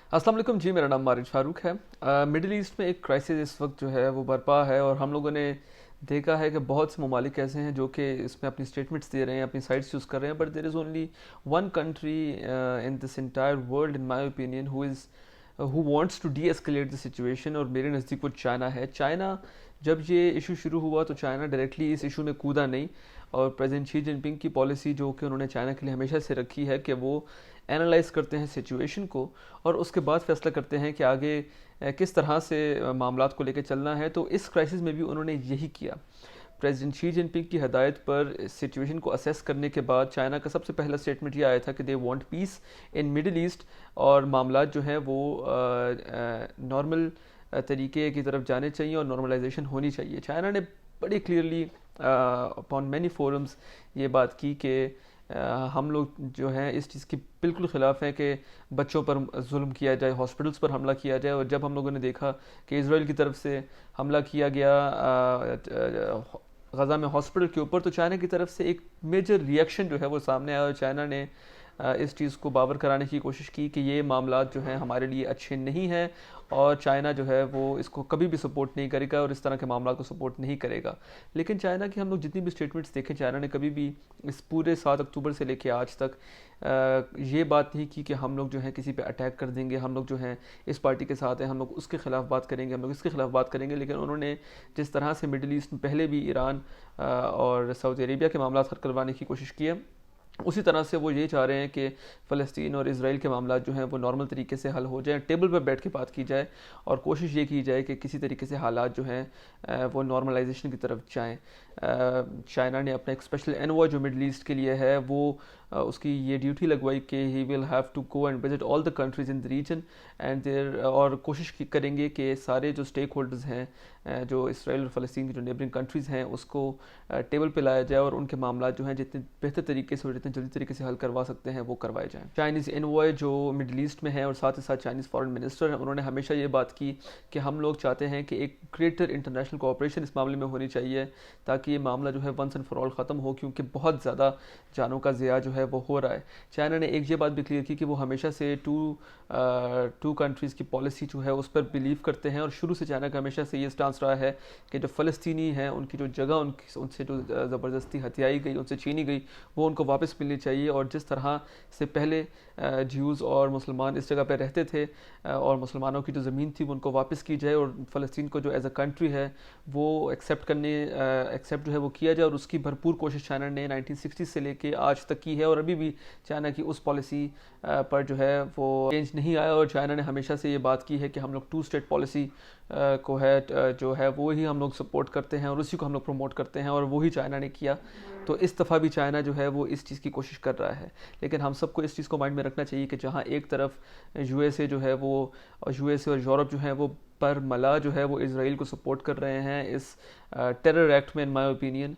अस्सलाम वालेकुम जी। मेरा नाम मारिज फारूक है। मिडिल ईस्ट में एक क्राइसिस इस वक्त जो है वो बरपा है, और हम लोगों ने देखा है कि बहुत से ममालिक ऐसे हैं जो कि इसमें अपनी स्टेटमेंट्स दे रहे हैं, अपनी साइड्स चूज़ कर रहे हैं, but there is only one country in this entire world in my opinion who wants to deescalate the situation, और मेरे नज़दीक वो चाइना है। चाइना, जब ये इशू शुरू हुआ तो चाइना डायरेक्टली इस इशू में कूदा नहीं, और प्रेसिडेंट शी जिनपिंग की पॉलिसी जो कि उन्होंने चाइना के लिए हमेशा से रखी है कि वो एनालाइज करते हैं सिचुएशन को और उसके बाद फैसला करते हैं कि आगे किस तरह से मामलात को लेकर चलना है। तो इस क्राइसिस में भी उन्होंने यही किया। प्रेसिडेंट शी जिनपिंग की हदायत पर सिचुएशन को असेस करने के बाद चाइना का सबसे पहला स्टेटमेंट ये आया था कि they want piece in middle east, और मामलात जो हैं वो नॉर्मल तरीके की तरफ जाने चाहिए और नॉर्मलाइजेशन होनी चाहिए। चाइना ने बड़ी क्लियरली अपॉन मैनी फोरम्स ये बात की कि हम लोग जो हैं इस चीज़ के बिल्कुल ख़िलाफ़ हैं कि बच्चों पर जुल्म किया जाए, हॉस्पिटल्स पर हमला किया जाए। और जब हम लोगों ने देखा कि इसराइल की तरफ से हमला किया गया गज़ा में हॉस्पिटल के ऊपर, तो चाइना की तरफ से एक मेजर रिएक्शन जो है वो सामने आया, और चाइना ने इस चीज़ को बावर कराने की कोशिश की कि ये मामलात जो हैं हमारे लिए अच्छे नहीं हैं, और चाइना जो है वो इसको कभी भी सपोर्ट नहीं करेगा और इस तरह के मामला को सपोर्ट नहीं करेगा। लेकिन चाइना की हम लोग जितनी भी स्टेटमेंट्स देखें, चाइना ने कभी भी इस पूरे 7 अक्टूबर से लेकर आज तक ये बात नहीं की कि हम लोग जो है किसी पे अटैक कर देंगे, हम लोग जो हैं इस पार्टी के साथ हैं, हम लोग उसके ख़िलाफ़ बात करेंगे, हम लोग इसके ख़िलाफ़ बात करेंगे। लेकिन उन्होंने जिस तरह से मिडिल ईस्ट में पहले भी ईरान और सऊदी अरेबिया के मामला हल करवाने की कोशिश की है, उसी तरह से वो ये चाह रहे हैं कि फ़लस्तीन और इसराइल के मामला जो हैं वो नॉर्मल तरीके से हल हो जाए, टेबल पर बैठ के बात की जाए, और कोशिश ये की जाए कि किसी तरीके से हालात जो हैं वो नॉर्मलाइजेशन की तरफ जाएं। चाइना ने अपना एक स्पेशल एनवॉय जो मिडल ईस्ट के लिए है वो उसकी ये ड्यूटी लगवाई कि he will have to go and visit all the countries in the region and there, और कोशिश करेंगे कि सारे जो स्टेक होल्डर्स हैं, जो इसराइल और फ़लस्तीन की जो नेबरिंग कंट्रीज़ हैं, उसको टेबल पे लाया जाए और उनके मामला जो हैं जितने बेहतर तरीके से और जितने जल्दी तरीके से हल करवा सकते हैं वो करवाए जाएँ। चाइनीज़ एनवॉय जो मिडल ईस्ट में है और साथ ही साथ चाइनीज़ फॉरेन मिनिस्टर हैं, उन्होंने हमेशा ये बात की कि हम लोग चाहते हैं कि एक ग्रेटर इंटरनेशनल कोऑपरेशन इस मामले में होनी चाहिए, ताकि ये मामला जो है वंस एंड फॉर ऑल ख़त्म हो, क्योंकि बहुत ज़्यादा जानों का ज़िया जो है वो हो रहा है। चाइना ने एक ये बात भी क्लियर की कि वो हमेशा से टू कंट्रीज़ की पॉलिसी जो है उस पर बिलीव करते हैं, और शुरू से चाइना का हमेशा से ये स्टांस रहा है कि जो फ़लस्तीनी हैं उनकी जो जगह उनसे जो ज़बरदस्ती हथियाई गई, उनसे छीनी गई, वो उनको वापस मिलनी चाहिए। और जिस तरह से पहले ज्यूज़ और मुसलमान इस जगह पर रहते थे और मुसलमानों की जो ज़मीन थी वो उनको वापस की जाए, और फ़लस्तीन को जो एज अ कंट्री है वो एक्सेप्ट जो है वो किया जाए। और उसकी भरपूर कोशिश चाइना ने 1960 से लेके आज तक की है, और अभी भी चाइना की उस पॉलिसी पर जो है वो चेंज नहीं आया। और चाइना ने हमेशा से ये बात की है कि हम लोग टू स्टेट पॉलिसी को है जो है वो ही हम लोग सपोर्ट करते हैं और उसी को हम लोग प्रमोट करते हैं, और वही चाइना ने किया। तो इस दफ़ा भी चाइना जो है वो इस चीज़ की कोशिश कर रहा है। लेकिन हम सबको इस चीज़ को माइंड में रखना चाहिए कि जहाँ एक तरफ यूएसए जो है वो यूएसए और यूरोप जो है वो पर मला जो है वो इसराइल को सपोर्ट कर रहे हैं इस टेरर एक्ट में, इन माय ओपिनियन,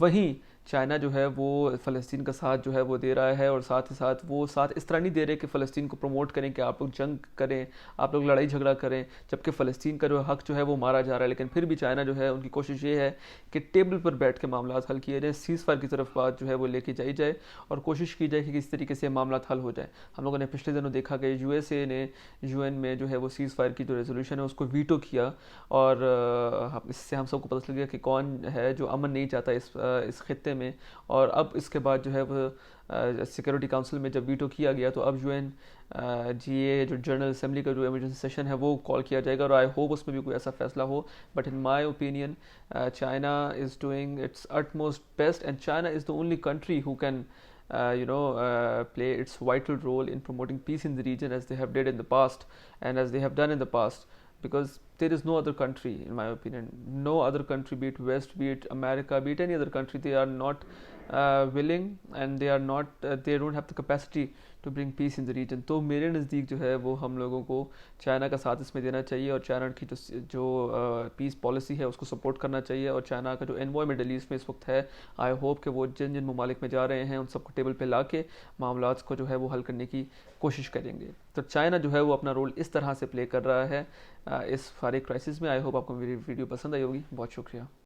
वहीं चाइना जो है वो फ़लस्तीन का साथ जो है वो दे रहा है। और साथ ही साथ वो साथ इस तरह नहीं दे रहे कि फ़लस्तीन को प्रमोट करें कि आप लोग जंग करें, आप लोग लड़ाई झगड़ा करें, जबकि फ़लस्तीन का जो हक़ जो है वो मारा जा रहा है। लेकिन फिर भी चाइना जो है उनकी कोशिश ये है कि टेबल पर बैठ के मामला हल किए जाए, सीज़ फायर की तरफ बात जो है वो लेके जाई जाए, और कोशिश की जाए कि किस तरीके से मामला हल हो जाए। हम लोगों ने पिछले दिनों देखा कि यूएसए ने यूएन में जो है वो सीज़ फायर की जो रेजोल्यूशन है उसको वीटो किया, और इससे हम सबको पता चल गया कि कौन है जो अमन नहीं चाहता इस खत्े में। और अब इसके बाद जो है वो सिक्योरिटी काउंसिल में जब वीटो किया गया, तो अब यूएन जीए जो जनरल असेंबली का जो इमरजेंसी सेशन है वो कॉल किया जाएगा, और आई होप उसमें भी कोई ऐसा फैसला हो। But in my opinion China is doing it's utmost best, and China is the only country who can play its vital role in promoting peace in the region, as they have did in the past and as they have done in the past. Because there is no other country, in my opinion, no other country, be it West, be it America, be it any other country, they are not willing, and they are not they don't have the capacity to bring peace in the region. तो मेरे नज़दीक जो है वो हम लोगों को China का साथ इसमें देना चाहिए, और चाइना की जो पीस पॉलिसी है उसको सपोर्ट करना चाहिए। और चाइना का जो एनवॉय मिडल ईस्ट में इस वक्त है, आई होप कि वो जिन जिन ममालिक में जा रहे हैं उन सबको टेबल पे ला के मामलात को जो है वो हल करने की कोशिश करेंगे। तो चाइना जो है वो अपना रोल इस तरह से प्ले कर रहा है इस सारे क्राइसिस में। आई होप आपको मेरी वीडियो पसंद आई होगी। बहुत शुक्रिया।